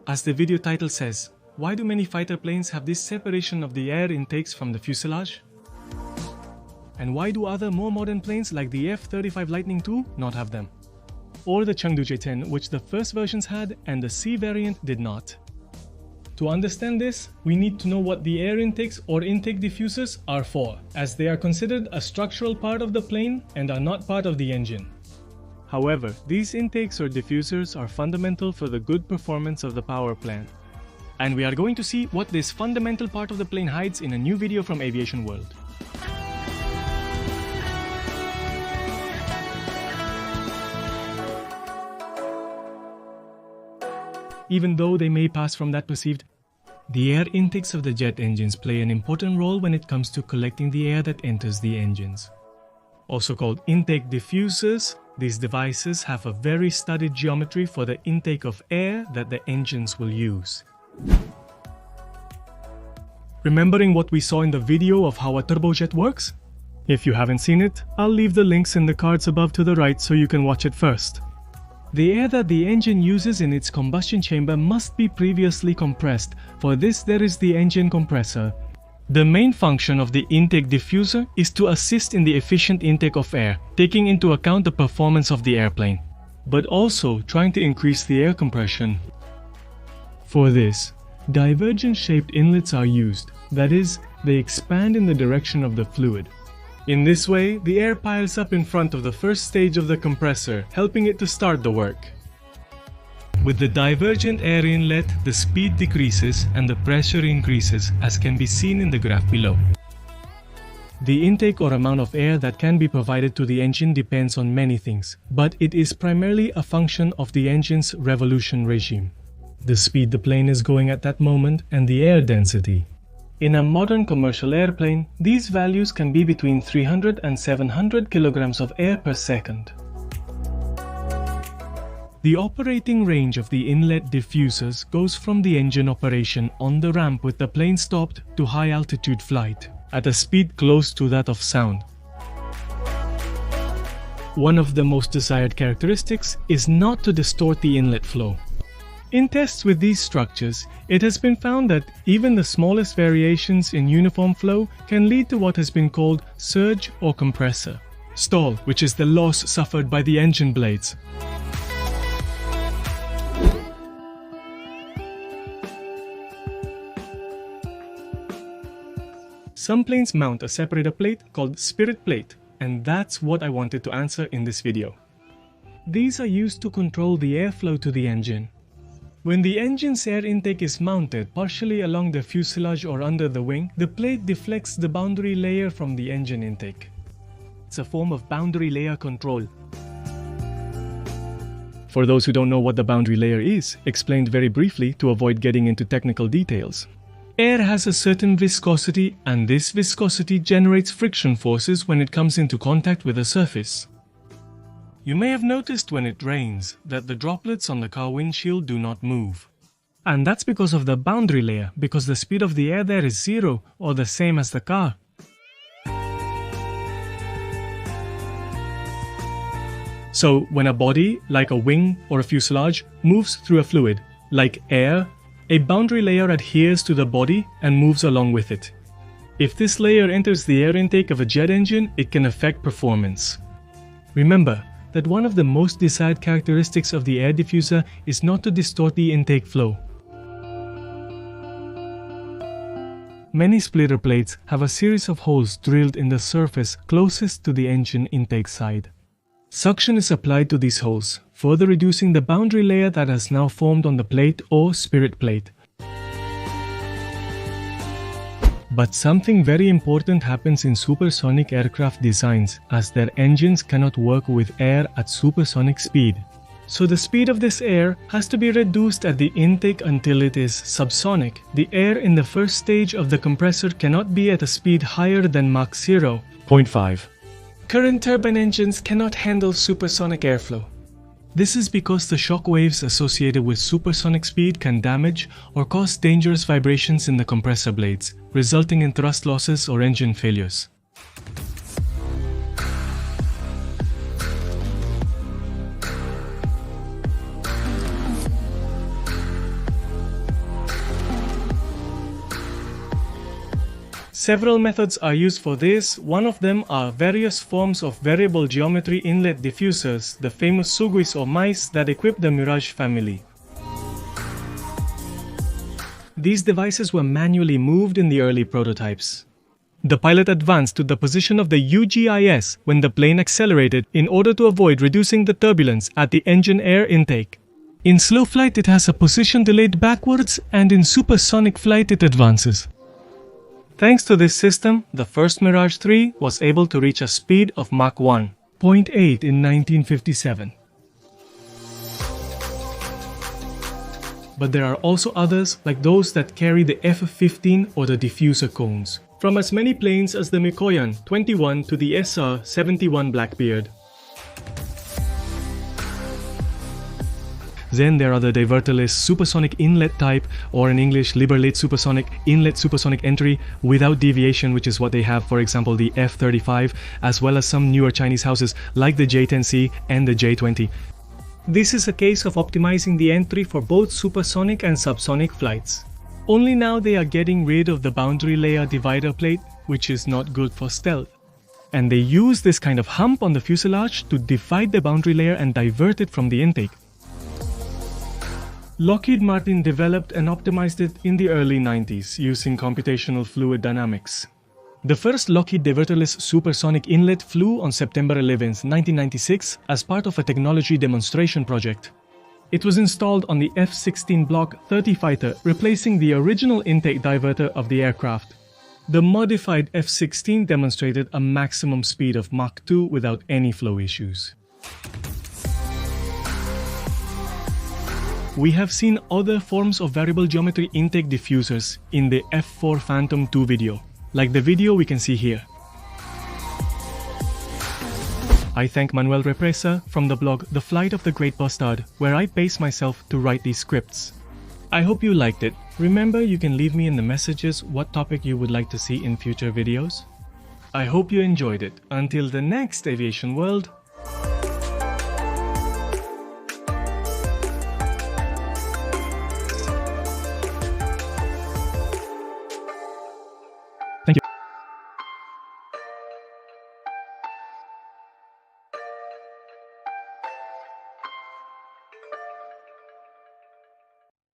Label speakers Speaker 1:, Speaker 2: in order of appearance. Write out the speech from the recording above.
Speaker 1: As the video title says, why do many fighter planes have this separation of the air intakes from the fuselage? And why do other more modern planes like the F-35 Lightning II not have them? Or the Chengdu J-10, which the first versions had and the C variant did not? To understand this, we need to know what the air intakes or intake diffusers are for, as they are considered a structural part of the plane and are not part of the engine. However, these intakes or diffusers are fundamental for the good performance of the power plant. And we are going to see what this fundamental part of the plane hides in a new video from Aviation World. Even though they may pass from that perceived, the air intakes of the jet engines play an important role when it comes to collecting the air that enters the engines. Also called intake diffusers, these devices have a very studied geometry for the intake of air that the engines will use. Remembering what we saw in the video of how a turbojet works? If you haven't seen it, I'll leave the links in the cards above to the right so you can watch it first. The air that the engine uses in its combustion chamber must be previously compressed. For this, there is the engine compressor. The main function of the intake diffuser is to assist in the efficient intake of air, taking into account the performance of the airplane, but also trying to increase the air compression. For this, divergent-shaped inlets are used, that is, they expand in the direction of the fluid. In this way, the air piles up in front of the first stage of the compressor, helping it to start the work. With the divergent air inlet, the speed decreases and the pressure increases, as can be seen in the graph below. The intake or amount of air that can be provided to the engine depends on many things, but it is primarily a function of the engine's revolution regime, the speed the plane is going at that moment, and the air density. In a modern commercial airplane, these values can be between 300 and 700 kilograms of air per second. The operating range of the inlet diffusers goes from the engine operation on the ramp with the plane stopped to high altitude flight, at a speed close to that of sound. One of the most desired characteristics is not to distort the inlet flow. In tests with these structures, it has been found that even the smallest variations in uniform flow can lead to what has been called surge or compressor stall, which is the loss suffered by the engine blades. Some planes mount a separator plate called spirit plate, and that's what I wanted to answer in this video. These are used to control the airflow to the engine. When the engine's air intake is mounted partially along the fuselage or under the wing, the plate deflects the boundary layer from the engine intake. It's a form of boundary layer control. For those who don't know what the boundary layer is, explained very briefly to avoid getting into technical details. Air has a certain viscosity, and this viscosity generates friction forces when it comes into contact with a surface. You may have noticed when it rains that the droplets on the car windshield do not move. And that's because of the boundary layer, because the speed of the air there is zero or the same as the car. So when a body, like a wing or a fuselage, moves through a fluid, like air, a boundary layer adheres to the body and moves along with it. If this layer enters the air intake of a jet engine, it can affect performance. Remember that one of the most desired characteristics of the air diffuser is not to distort the intake flow. Many splitter plates have a series of holes drilled in the surface closest to the engine intake side. Suction is applied to these holes, further reducing the boundary layer that has now formed on the plate or spirit plate. But something very important happens in supersonic aircraft designs, as their engines cannot work with air at supersonic speed. So the speed of this air has to be reduced at the intake until it is subsonic. The air in the first stage of the compressor cannot be at a speed higher than Mach 0.5. Current turbine engines cannot handle supersonic airflow. This is because the shock waves associated with supersonic speed can damage or cause dangerous vibrations in the compressor blades, resulting in thrust losses or engine failures. Several methods are used for this. One of them are various forms of variable geometry inlet diffusers, the famous suguis or mice that equip the Mirage family. These devices were manually moved in the early prototypes. The pilot advanced to the position of the UGIS when the plane accelerated in order to avoid reducing the turbulence at the engine air intake. In slow flight, it has a position delayed backwards, and in supersonic flight, it advances. Thanks to this system, the first Mirage 3 was able to reach a speed of Mach 1.8 in 1957. But there are also others, like those that carry the F-15 or the diffuser cones, from as many planes as the Mikoyan 21 to the SR-71 Blackbeard. Then there are the Diverterless supersonic inlet type, or in English Liberate supersonic inlet supersonic entry without deviation, which is what they have, for example, the F-35, as well as some newer Chinese houses like the J-10C and the J-20. This is a case of optimizing the entry for both supersonic and subsonic flights. Only now they are getting rid of the boundary layer divider plate, which is not good for stealth. And they use this kind of hump on the fuselage to divide the boundary layer and divert it from the intake. Lockheed Martin developed and optimized it in the early 90s using computational fluid dynamics. The first Lockheed Diverterless supersonic inlet flew on September 11, 1996 as part of a technology demonstration project. It was installed on the F-16 Block 30 fighter, replacing the original intake diverter of the aircraft. The modified F-16 demonstrated a maximum speed of Mach 2 without any flow issues. We have seen other forms of variable geometry intake diffusers in the F4 Phantom 2 video, like the video we can see here. I thank Manuel Represa from the blog The Flight of the Great Bastard, where I base myself to write these scripts. I hope you liked it. Remember, you can leave me in the messages what topic you would like to see in future videos. I hope you enjoyed it. Until the next Aviation World,